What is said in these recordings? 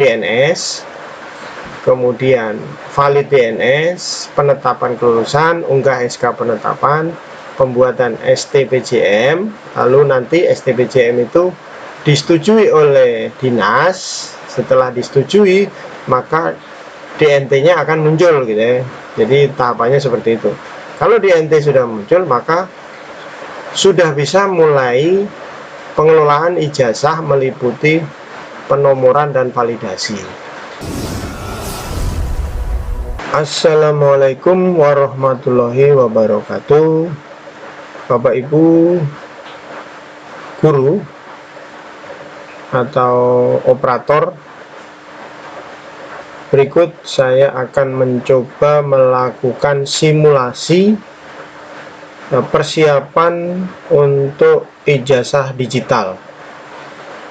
DNS, kemudian valid DNS, penetapan kelulusan, unggah SK penetapan, pembuatan STPJM, lalu nanti STPJM itu disetujui oleh dinas. Setelah disetujui, maka DNT-nya akan muncul gitu ya. Jadi tahapannya seperti itu. Kalau DNT sudah muncul, maka sudah bisa mulai pengelolaan ijazah meliputi penomoran dan validasi. Assalamualaikum warahmatullahi wabarakatuh. Bapak Ibu guru atau operator, berikut saya akan mencoba melakukan simulasi persiapan untuk ijazah digital.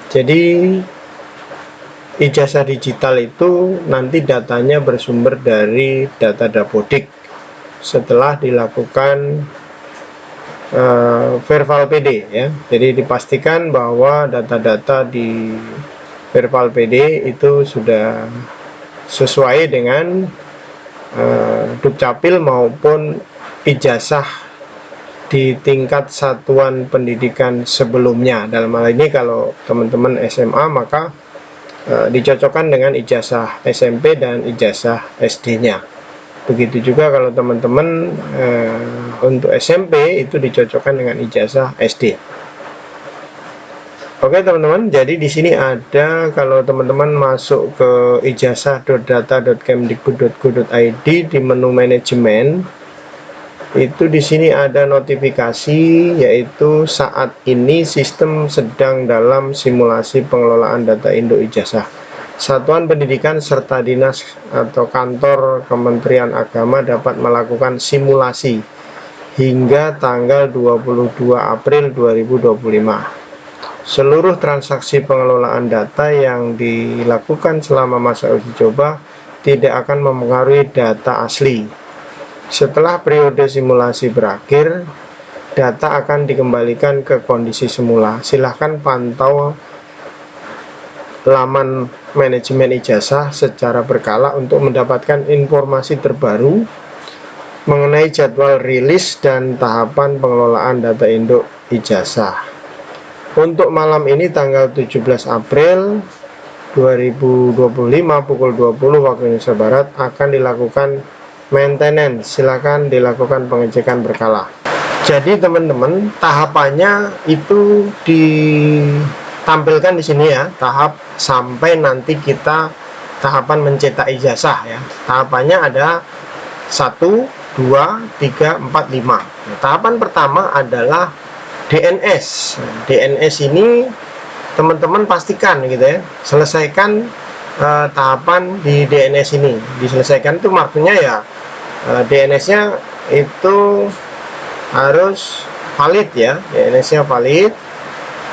Jadi ijazah digital itu nanti datanya bersumber dari data Dapodik setelah dilakukan Verval PD ya. Jadi dipastikan bahwa data-data di Verval PD itu sudah sesuai dengan Dukcapil maupun ijazah di tingkat satuan pendidikan sebelumnya. Dalam hal ini kalau teman-teman SMA maka dicocokkan dengan ijazah SMP dan ijazah SD-nya. Begitu juga kalau teman-teman untuk SMP itu dicocokkan dengan ijazah SD. Oke teman-teman, jadi di sini ada, kalau teman-teman masuk ke ijazah.data.kemdikbud.go.id di menu manajemen, itu di sini ada notifikasi, yaitu saat ini sistem sedang dalam simulasi pengelolaan data induk ijazah. Satuan pendidikan serta dinas atau kantor Kementerian Agama dapat melakukan simulasi hingga tanggal 22 April 2025. Seluruh transaksi pengelolaan data yang dilakukan selama masa uji coba tidak akan mempengaruhi data asli. Setelah periode simulasi berakhir, data akan dikembalikan ke kondisi semula. Silahkan pantau laman manajemen ijazah secara berkala untuk mendapatkan informasi terbaru mengenai jadwal rilis dan tahapan pengelolaan data induk ijazah. Untuk malam ini tanggal 17 April 2025 pukul 20 waktu Indonesia Barat akan dilakukan maintenance. Silakan dilakukan pengecekan berkala. Jadi teman-teman, tahapannya itu ditampilkan di sini ya, tahap sampai nanti kita tahapan mencetak ijazah ya. Tahapannya ada 1, 2, 3, 4, 5. Nah, tahapan pertama adalah DNS. DNS ini teman-teman pastikan gitu ya, selesaikan tahapan di DNS ini. Diselesaikan itu maksudnya ya DNS-nya itu harus valid ya, DNS-nya valid.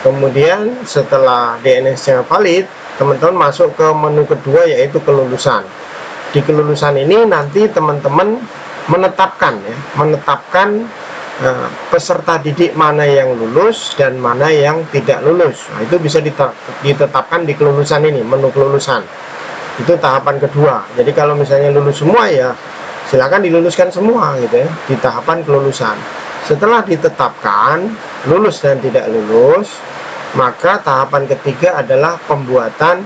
Kemudian setelah DNS-nya valid, teman-teman masuk ke menu kedua yaitu kelulusan. Di kelulusan ini nanti teman-teman menetapkan peserta didik mana yang lulus dan mana yang tidak lulus. Nah, itu bisa ditetapkan di kelulusan ini, menu kelulusan. Itu tahapan kedua. Jadi kalau misalnya lulus semua ya silakan diluluskan semua gitu ya, di tahapan kelulusan. Setelah ditetapkan lulus dan tidak lulus, maka tahapan ketiga adalah pembuatan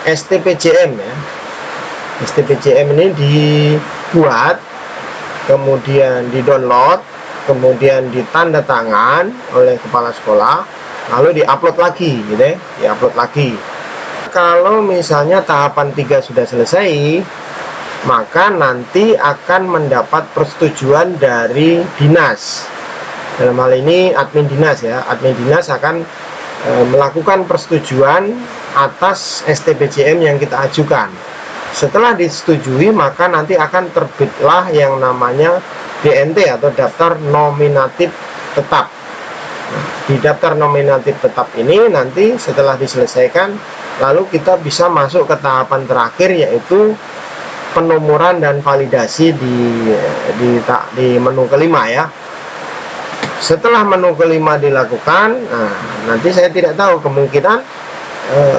STPJM ya. STPJM ini dibuat, kemudian di-download, kemudian ditanda tangan oleh kepala sekolah, lalu di-upload lagi gitu ya, di-upload lagi. Kalau misalnya tahapan 3 sudah selesai, maka nanti akan mendapat persetujuan dari dinas. Dalam hal ini admin dinas ya, admin dinas akan melakukan persetujuan atas STPJM yang kita ajukan. Setelah disetujui, maka nanti akan terbitlah yang namanya DNT atau daftar nominatif tetap. Nah, di daftar nominatif tetap ini nanti setelah diselesaikan, lalu kita bisa masuk ke tahapan terakhir yaitu penomoran dan validasi di menu kelima ya. Setelah menu kelima dilakukan, nah, nanti saya tidak tahu, kemungkinan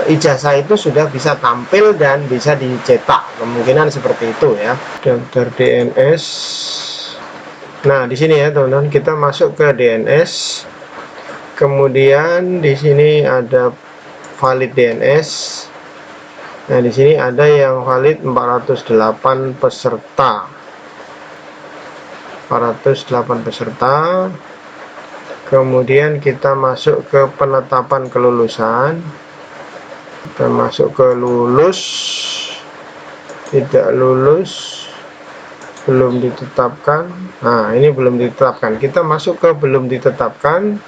ijazah itu sudah bisa tampil dan bisa dicetak, kemungkinan seperti itu ya. Daftar DNS. Nah, di sini ya teman-teman, kita masuk ke DNS. Kemudian di sini ada valid DNS. Nah, di sini ada yang valid 408 peserta. 408 peserta. Kemudian kita masuk ke penetapan kelulusan. Kita masuk ke lulus, tidak lulus, belum ditetapkan. Nah, ini belum ditetapkan. Kita masuk ke belum ditetapkan.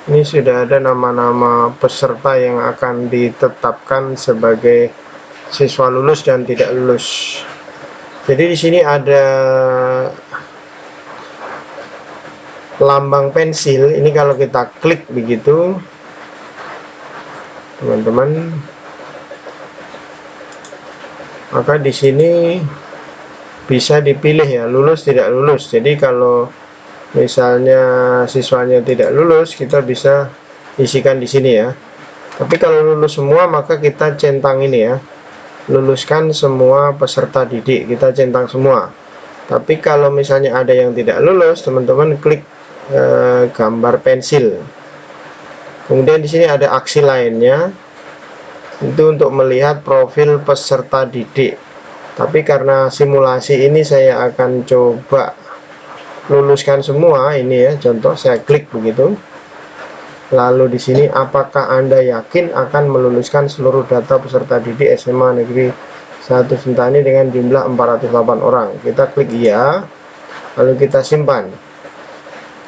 Ini sudah ada nama-nama peserta yang akan ditetapkan sebagai siswa lulus dan tidak lulus. Jadi di sini ada lambang pensil. Ini kalau kita klik begitu, teman-teman, maka di sini bisa dipilih ya, lulus tidak lulus. Jadi kalau misalnya siswanya tidak lulus, kita bisa isikan di sini ya. Tapi kalau lulus semua, maka kita centang ini ya, luluskan semua peserta didik, kita centang semua. Tapi kalau misalnya ada yang tidak lulus, teman-teman klik gambar pensil. Kemudian di sini ada aksi lainnya, itu untuk melihat profil peserta didik. Tapi karena simulasi ini saya akan coba luluskan semua ini ya, contoh saya klik begitu. Lalu di sini, apakah Anda yakin akan meluluskan seluruh data peserta didik SMA Negeri 1 Sentani dengan jumlah 408 orang? Kita klik iya, lalu kita simpan.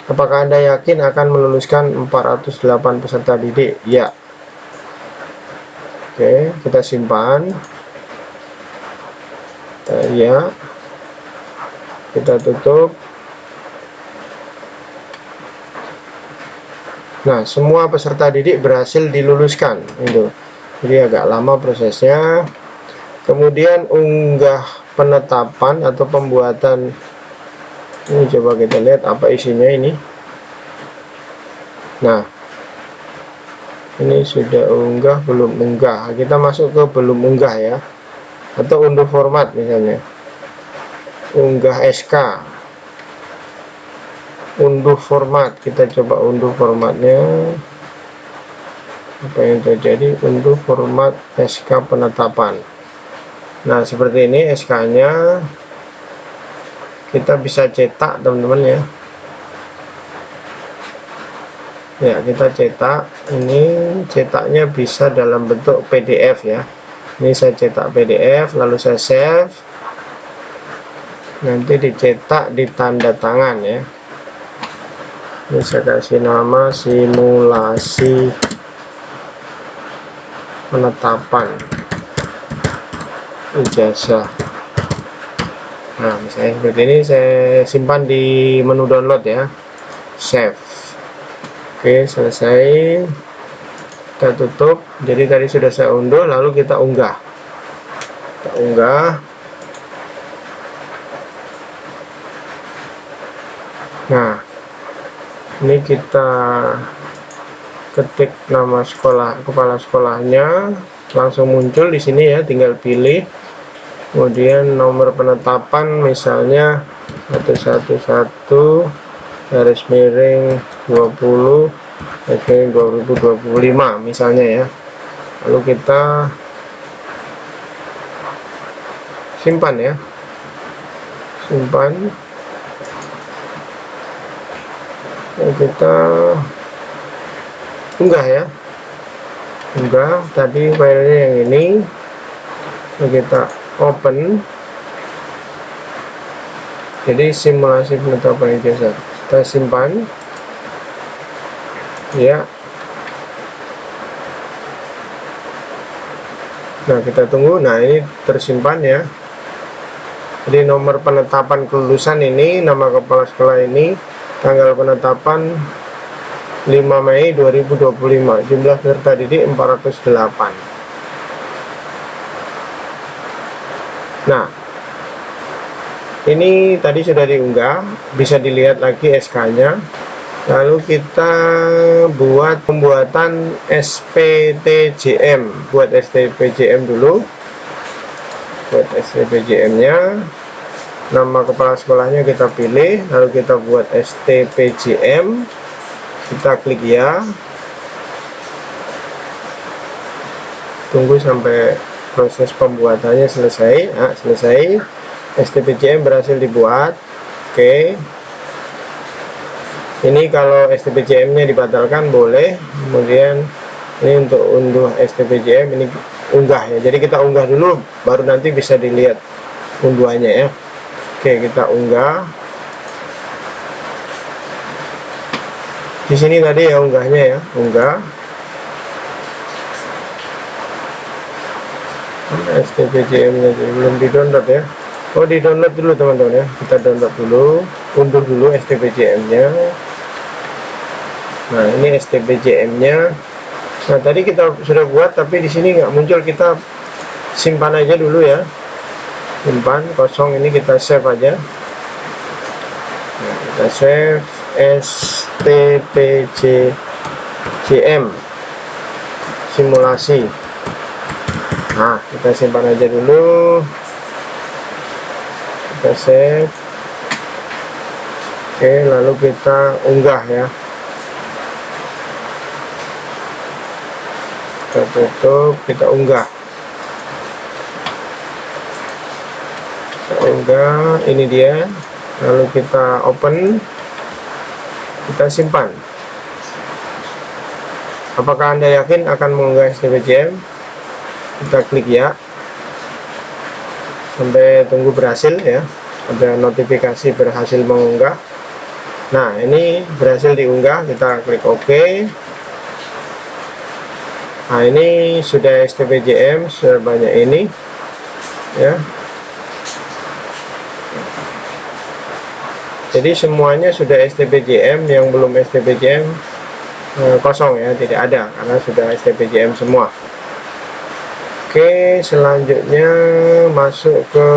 Apakah Anda yakin akan meluluskan 408 peserta didik? Ya. Oke, kita simpan. Ya. Kita tutup. Nah, semua peserta didik berhasil diluluskan itu. Jadi agak lama prosesnya. Kemudian unggah penetapan atau pembuatan. Ini coba kita lihat apa isinya ini. Nah, ini sudah unggah, belum unggah. Kita masuk ke belum unggah ya. Atau unduh format misalnya. Unggah SK. Unduh format, kita coba unduh formatnya. Apa yang terjadi? Unduh format SK penetapan. Nah, seperti ini SK-nya. Kita bisa cetak teman-teman ya. Ya, kita cetak. Ini cetaknya bisa dalam bentuk PDF ya. Ini saya cetak PDF, lalu saya save. Nanti dicetak di tanda tangan ya. Ini saya kasih nama simulasi penetapan ijazah. Nah, misalnya seperti ini, saya simpan di menu download ya, save. Oke, selesai. Kita tutup. Jadi tadi sudah saya unduh, lalu kita unggah. Kita unggah. Nah, ini kita ketik nama sekolah, kepala sekolahnya, langsung muncul di sini ya, tinggal pilih. Kemudian nomor penetapan misalnya 111 garis miring 20 garis miring 2025 misalnya ya. Lalu kita simpan ya, simpan. Dan kita unggah ya, unggah tadi filenya yang ini. Lalu kita open. Jadi simulasi penetapan ijazah kita simpan ya. Nah, kita tunggu. Nah, ini tersimpan ya. Jadi nomor penetapan kelulusan ini, nama kepala sekolah ini, tanggal penetapan 5 Mei 2025, jumlah peserta didik 408. Nah, ini tadi sudah diunggah, bisa dilihat lagi SK-nya. Lalu kita buat pembuatan SPTJM. Buat STPJM dulu. Buat STPJM-nya, nama kepala sekolahnya kita pilih, lalu kita buat STPJM. Kita klik ya. Tunggu sampai proses pembuatannya selesai. Nah, selesai. STPJM berhasil dibuat. Oke. Ini kalau STPJM-nya dibatalkan boleh. Kemudian ini untuk unduh STPJM, ini unggah ya. Jadi kita unggah dulu, baru nanti bisa dilihat unduhannya ya. Oke, kita unggah. Di sini tadi ya unggahnya ya, unggah. STPJM-nya belum di-download ya. Oh, di-download dulu teman-teman ya. Kita download dulu, unduh dulu STPJM-nya. Nah, ini STPJM-nya. Nah, tadi kita sudah buat, tapi di sini nggak muncul. Kita simpan aja dulu ya. Simpan kosong, ini kita save aja. Nah, kita save STPJM simulasi. Nah, kita simpan aja dulu. Kita save. Oke, lalu kita unggah ya. Kita tutup, kita unggah. Kita unggah, ini dia. Lalu kita open. Kita simpan. Apakah Anda yakin akan mengunggah STPJM? Kita klik ya. Sampai tunggu berhasil ya. Ada notifikasi berhasil mengunggah. Nah, ini berhasil diunggah. Kita klik OK. Nah, ini sudah STPJM sebanyak ini ya. Jadi semuanya sudah STPJM, yang belum STPJM kosong ya, tidak ada karena sudah STPJM semua. Oke, selanjutnya masuk ke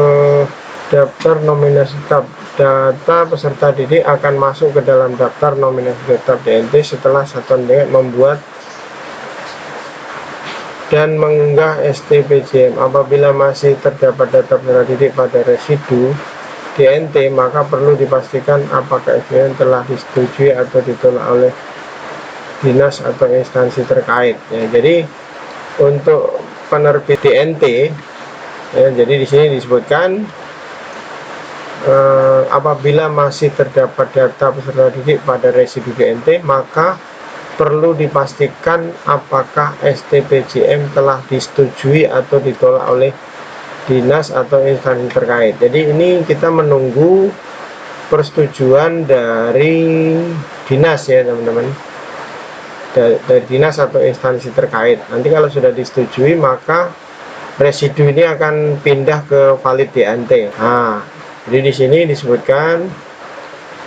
daftar nominasi tetap. Data peserta didik akan masuk ke dalam daftar nominasi tetap DNT setelah satuan pendidikan membuat dan mengunggah STPJM. Apabila masih terdapat data peserta didik pada residu DNT, maka perlu dipastikan apakah STPJM telah disetujui atau ditolak oleh dinas atau instansi terkait. Ya, jadi untuk penerbit DNT, ya, jadi di sini disebutkan apabila masih terdapat data peserta didik pada residu DNT, maka perlu dipastikan apakah STPJM telah disetujui atau ditolak oleh dinas atau instansi terkait. Jadi ini kita menunggu persetujuan dari dinas ya teman-teman, dari dinas atau instansi terkait. Nanti kalau sudah disetujui, maka residu ini akan pindah ke valid DNT. Nah, jadi di sini disebutkan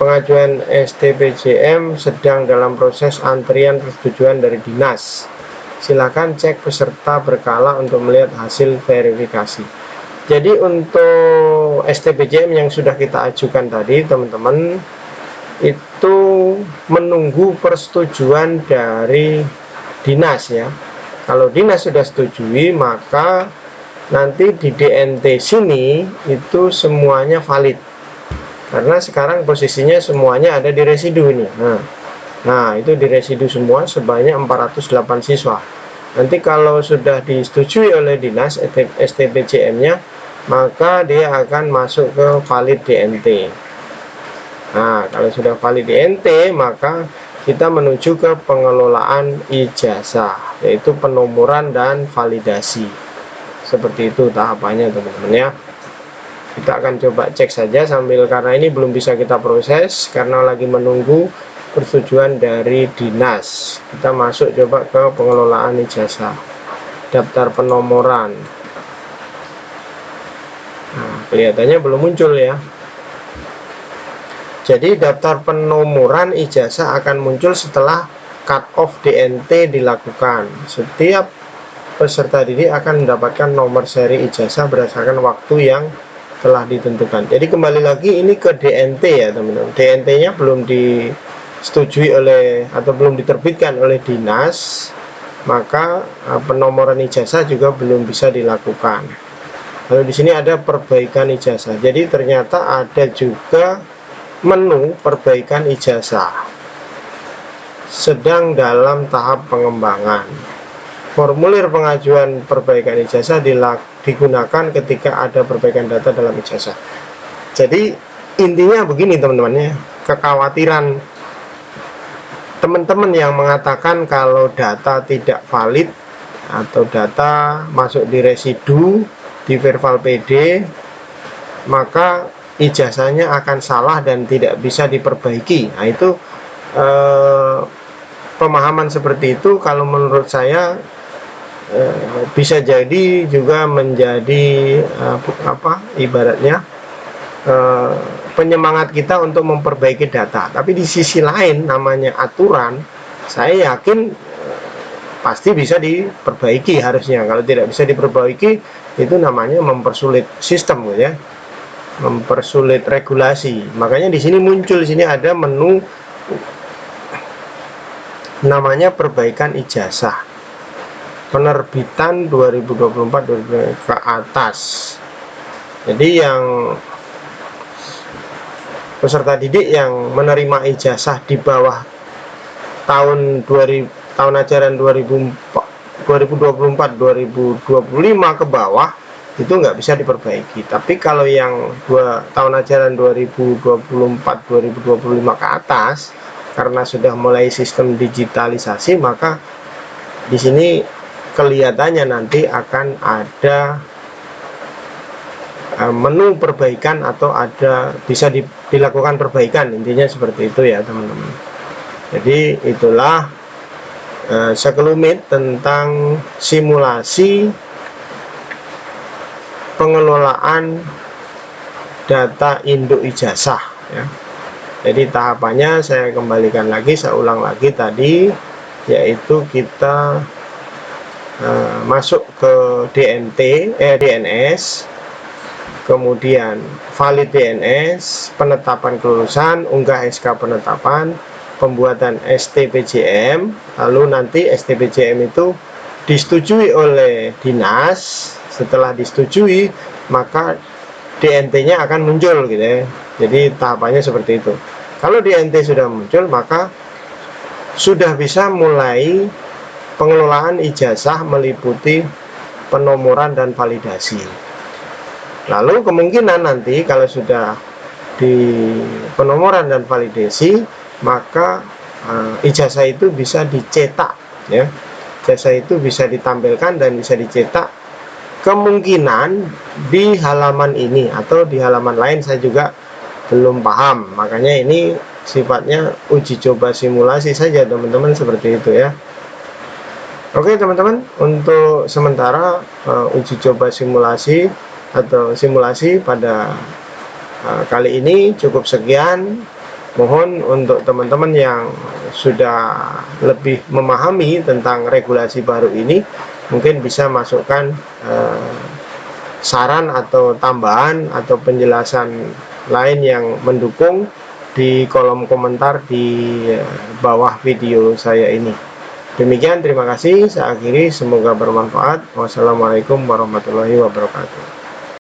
pengajuan STPJM sedang dalam proses antrian persetujuan dari dinas. Silakan cek peserta berkala untuk melihat hasil verifikasi. Jadi untuk STPJM yang sudah kita ajukan tadi teman-teman, itu menunggu persetujuan dari dinas ya. Kalau dinas sudah setujui, maka nanti di DNT sini itu semuanya valid. Karena sekarang posisinya semuanya ada di residu ini. Nah, itu di residu semua sebanyak 408 siswa. Nanti kalau sudah disetujui oleh dinas STPJM-nya, maka dia akan masuk ke valid DNT. Nah, kalau sudah valid DNT, maka kita menuju ke pengelolaan ijazah, yaitu penomoran dan validasi. Seperti itu tahapannya teman-teman ya. Kita akan coba cek saja sambil, karena ini belum bisa kita proses karena lagi menunggu persetujuan dari dinas. Kita masuk coba ke pengelolaan ijazah, daftar penomoran. Nah, kelihatannya belum muncul ya. Jadi daftar penomoran ijazah akan muncul setelah cut off DNT dilakukan. Setiap peserta didik akan mendapatkan nomor seri ijazah berdasarkan waktu yang telah ditentukan. Jadi kembali lagi ini ke DNT ya teman-teman. DNT-nya belum disetujui oleh atau belum diterbitkan oleh dinas, maka penomoran ijazah juga belum bisa dilakukan. Lalu di sini ada perbaikan ijazah. Jadi ternyata ada juga menu perbaikan ijazah. Sedang dalam tahap pengembangan. Formulir pengajuan perbaikan ijazah digunakan ketika ada perbaikan data dalam ijazah. Jadi intinya begini teman-teman ya, kekhawatiran teman-teman yang mengatakan kalau data tidak valid atau data masuk di residu di Verval PD, maka ijazahnya akan salah dan tidak bisa diperbaiki. Nah itu pemahaman seperti itu kalau menurut saya bisa jadi juga menjadi ibaratnya penyemangat kita untuk memperbaiki data. Tapi di sisi lain namanya aturan, saya yakin pasti bisa diperbaiki harusnya. Kalau tidak bisa diperbaiki, itu namanya mempersulit sistem, ya, mempersulit regulasi. Makanya di sini muncul, di sini ada menu namanya perbaikan ijazah penerbitan 2024 ke atas. Jadi yang peserta didik yang menerima ijazah di bawah tahun ajaran 2024-2025 ke bawah itu nggak bisa diperbaiki. Tapi kalau yang tahun ajaran 2024-2025 ke atas, karena sudah mulai sistem digitalisasi, maka di sini kelihatannya nanti akan ada menu perbaikan atau ada bisa dilakukan perbaikan, intinya seperti itu ya teman-teman. Jadi itulah sekelumit tentang simulasi pengelolaan data induk ijazah ya. Jadi tahapannya saya kembalikan lagi, saya ulang lagi tadi, yaitu kita masuk ke DNS, kemudian valid DNS, penetapan kelulusan, unggah SK penetapan, pembuatan STPJM, lalu nanti STPJM itu disetujui oleh dinas. Setelah disetujui, maka DNT-nya akan muncul gitu ya. Jadi tahapannya seperti itu. Kalau DNT sudah muncul, maka sudah bisa mulai pengelolaan ijazah meliputi penomoran dan validasi. Lalu kemungkinan nanti kalau sudah di penomoran dan validasi, maka ijazah itu bisa dicetak ya. Ijazah itu bisa ditampilkan dan bisa dicetak, kemungkinan di halaman ini atau di halaman lain saya juga belum paham. Makanya ini sifatnya uji coba simulasi saja teman-teman, seperti itu ya. Oke teman-teman, untuk sementara uji coba simulasi atau simulasi pada kali ini cukup sekian. Mohon untuk teman-teman yang sudah lebih memahami tentang regulasi baru ini, mungkin bisa masukkan saran atau tambahan atau penjelasan lain yang mendukung di kolom komentar di bawah video saya ini. Demikian, terima kasih, saya akhiri, semoga bermanfaat. Wassalamualaikum warahmatullahi wabarakatuh.